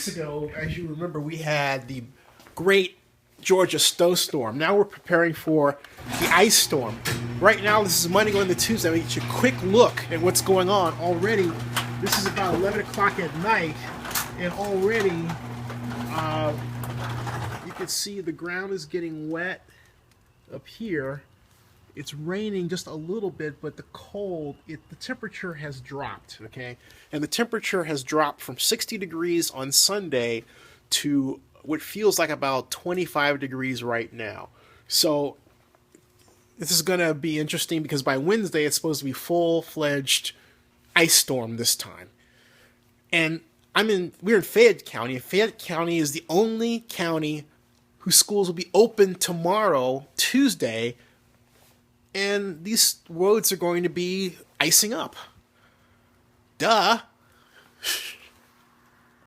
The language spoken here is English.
weeks ago, as you remember, we had the great Georgia snowstorm. Now we're preparing for the ice storm. Right now, this is Monday going to Tuesday. We get you a quick look at what's going on already. This is about 11 o'clock at night, and already you can see the ground is getting wet up here. It's raining just a little bit, but the temperature has dropped, okay? And the temperature has dropped from 60 degrees on Sunday to what feels like about 25 degrees right now. So this is going to be interesting because by Wednesday it's supposed to be full-fledged ice storm this time. And we're in Fayette County. And Fayette County is the only county whose schools will be open tomorrow, Tuesday, and these roads are going to be icing up. Duh.